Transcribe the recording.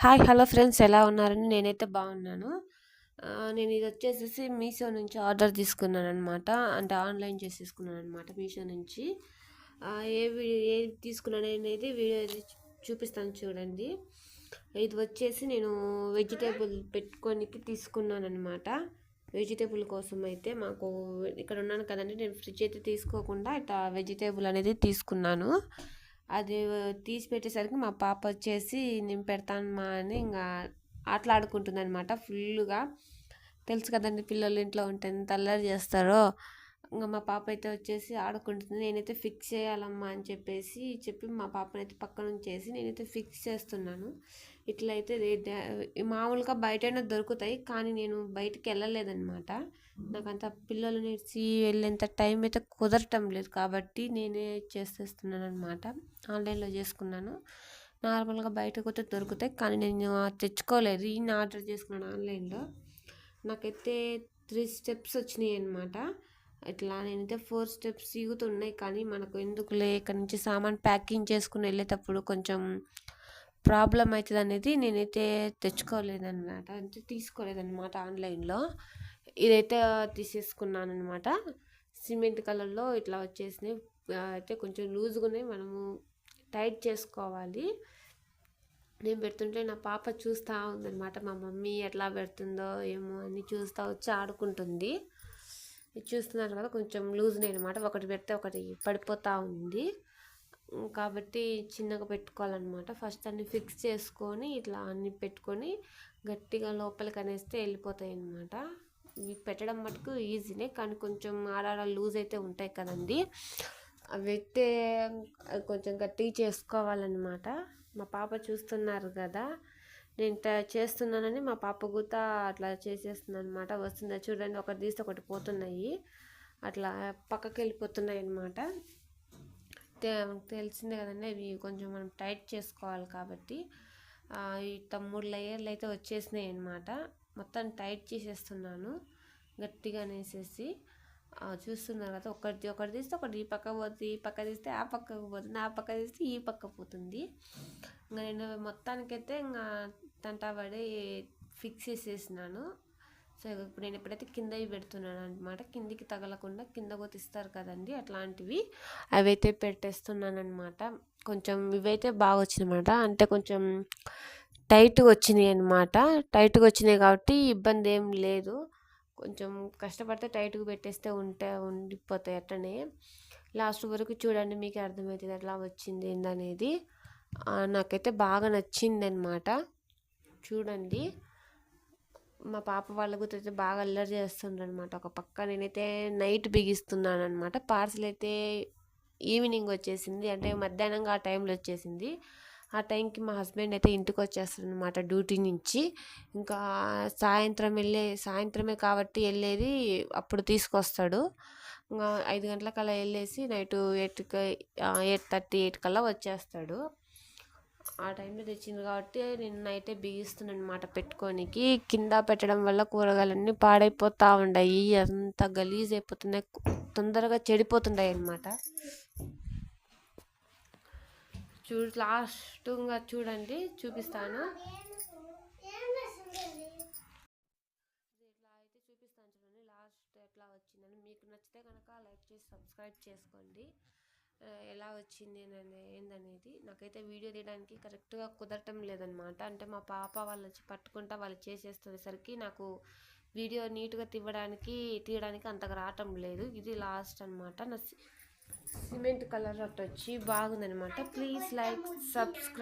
Hi hello friends, ఎలా ఉన్నారని? నేనైతే బాగున్నాను. నేను ఇది వచ్చేసేసి మీషో నుంచి ఆర్డర్ తీసుకున్నాను అనమాట. అంటే ఆన్లైన్ చేసేసుకున్నాను అనమాట మీషో నుంచి. ఏది తీసుకున్నాను అనేది వీడియో చూపిస్తాను చూడండి. ఇది వచ్చేసి నేను వెజిటేబుల్ పెట్టుకోనికి తీసుకున్నాను అనమాట. వెజిటేబుల్ కోసం అయితే మాకు ఇక్కడ ఉన్నాను కదండి, నేను ఫ్రిడ్జ్ అయితే తీసుకోకుండా ఇట్లా వెజిటేబుల్ అనేది తీసుకున్నాను. అది తీసి పెట్టేసరికి మా పాప వచ్చేసి నేను పెడతానమ్మా అని ఇంకా ఆటలాడుకుంటుంది అనమాట ఫుల్గా. తెలుసు కదండి, పిల్లలు ఇంట్లో ఉంటే ఎంత అల్లరి చేస్తారో. ఇంకా మా పాప అయితే వచ్చేసి ఆడుకుంటుంది. నేనైతే ఫిక్స్ చేయాలమ్మా అని చెప్పి మా పాపనైతే పక్కన ఉంచేసి నేనైతే ఫిక్స్ చేస్తున్నాను. ఇట్లయితే మామూలుగా బయటైనా దొరుకుతాయి, కానీ నేను బయటికి వెళ్ళలేదన్నమాట. నాకంత పిల్లలు నేర్చి వెళ్ళేంత టైం అయితే కుదరటం లేదు, కాబట్టి నేనే చేసేస్తున్నాను అనమాట. ఆన్లైన్లో చేసుకున్నాను. నార్మల్గా బయటకు అయితే దొరుకుతాయి, కానీ నేను తెచ్చుకోలేదు. ఈయన ఆర్డర్ చేసుకున్నాను ఆన్లైన్లో. నాకైతే 3 స్టెప్స్ వచ్చినాయి అనమాట. ఇట్లా నేనైతే 4 స్టెప్స్ ఉన్నాయి, కానీ మనకు ఎందుకులే ఇక్కడ నుంచి సామాన్ ప్యాకింగ్ చేసుకుని వెళ్ళేటప్పుడు కొంచెం ప్రాబ్లం అవుతుంది అనేది నేనైతే తెచ్చుకోలేదన్నమాట. అంటే తీసుకోలేదన్నమాట ఆన్లైన్లో. ఇదైతే తీసేసుకున్నాను అనమాట. సిమెంట్ కలర్లో ఇట్లా వచ్చేసినాయి. అయితే కొంచెం లూజ్గా ఉన్నాయి, మనము టైట్ చేసుకోవాలి. నేను పెడుతుంటే నా పాప చూస్తూ ఉందన్నమాట. మా మమ్మీ ఎట్లా పెడుతుందో ఏమో అని చూస్తూ వచ్చి ఆడుకుంటుంది. ఇది చూస్తున్నారు కదా, కొంచెం లూజ్నే అనమాట. ఒకటి పెడితే ఒకటి పడిపోతూ ఉంది, కాబట్టి చిన్నగా పెట్టుకోవాలన్నమాట. ఫస్ట్ అన్ని ఫిక్స్ చేసుకొని ఇట్లా అన్ని పెట్టుకొని గట్టిగా లోపలికి అనేస్తే వెళ్ళిపోతాయి అన్నమాట. ఇవి పెట్టడం మటుకు ఈజీనే, కానీ కొంచెం ఆడాడ లూజ్ అయితే ఉంటాయి కదండి, అవి అయితే కొంచెం గట్టిగా చేసుకోవాలన్నమాట. మా పాప చూస్తున్నారు కదా, నేను చేస్తున్నానని మా పాప కూడా అట్లా చేసేస్తుంది అనమాట. వస్తుందా చూడండి, ఒకటి తీస్తే ఒకటి పోతున్నాయి, అట్లా పక్కకి వెళ్ళిపోతున్నాయి అన్నమాట. తెలిసిందే కదండి, ఇవి కొంచెం మనం టైట్ చేసుకోవాలి. కాబట్టి ఈ 3 లేయర్లు అయితే వచ్చేసినాయి అన్నమాట. మొత్తం టైట్ చేసేస్తున్నాను గట్టిగా అనేసేసి. చూస్తున్నారు కదా, ఒకటి తీస్తే ఒకటి ఈ పక్క పోతుంది, ఈ పక్క తీస్తే ఆ పక్కకు పోతుంది, ఆ పక్క తీస్తే ఈ పక్క పోతుంది. ఇంకా నేను మొత్తానికైతే ఇంకా తంటాబడి ఫిక్స్ చేసేసినాను. సో ఇప్పుడు నేను ఎప్పుడైతే కిందవి పెడుతున్నాను అనమాట, కిందికి తగలకుండా కింద కొతిస్తారు కదండి, అట్లాంటివి అవైతే పెట్టేస్తున్నాను అనమాట. కొంచెం ఇవైతే బాగా వచ్చినాయి అనమాట. అంటే కొంచెం టైట్గా వచ్చినాయి అనమాట. టైట్గా వచ్చినాయి కాబట్టి ఇబ్బంది ఏం లేదు. కొంచెం కష్టపడితే టైట్గా పెట్టేస్తే ఉండిపోతాయి అట్టనే. లాస్ట్ వరకు చూడండి, మీకు అర్థమవుతుంది ఎట్లా వచ్చింది ఏందనేది. నాకైతే బాగా నచ్చింది అనమాట. చూడండి, మా పాప వాళ్ళ గుర్తైతే బాగా అల్లరి చేస్తుండ్రు అనమాట. ఒక పక్క నేనైతే నైట్ బిగిస్తున్నాను అనమాట. పార్సల్ అయితే ఈవినింగ్ వచ్చేసింది, అంటే మధ్యాహ్నంగా ఆ టైంలో వచ్చేసింది. ఆ టైంకి మా హస్బెండ్ అయితే ఇంటికి వచ్చేస్తాడు అనమాట డ్యూటీ నుంచి. ఇంకా సాయంత్రమే కాబట్టి వెళ్ళేది, అప్పుడు తీసుకొస్తాడు. ఇంకా 5 గంటలకల్లా వెళ్ళేసి నైట్ 8:30 8 కల్లా వచ్చేస్తాడు. ఆ టైంలో తెచ్చింది కాబట్టి నేను నైటే బిగిస్తున్నాను అనమాట పెట్టుకోనికి. కింద పెట్టడం వల్ల కూరగాయలన్నీ పాడైపోతూ ఉన్నాయి, అంత గలీజ్ అయిపోతున్నాయి, తొందరగా చెడిపోతున్నాయి అన్నమాట. లాస్ట్గా చూడండి, చూపిస్తాను. ఇట్లా అయితే చూపిస్తాను చూడండి లాస్ట్ ఎట్లా వచ్చిందని. మీకు నచ్చితే కనుక లైక్ చేసి సబ్స్క్రైబ్ చేసుకోండి. ఎలా వచ్చింది ఏందనేది. నాకైతే వీడియో తీయడానికి కరెక్ట్గా కుదరటం లేదనమాట. అంటే మా పాప వాళ్ళు వచ్చి పట్టుకుంటా వాళ్ళు చేసేసేసరికి నాకు వీడియో నీట్గా తీయడానికి అంతగా రావటం లేదు. ఇది లాస్ట్ అనమాట. నా సిమెంట్ కలర్ అట్ట వచ్చి బాగుందనమాట. Please like subscribe.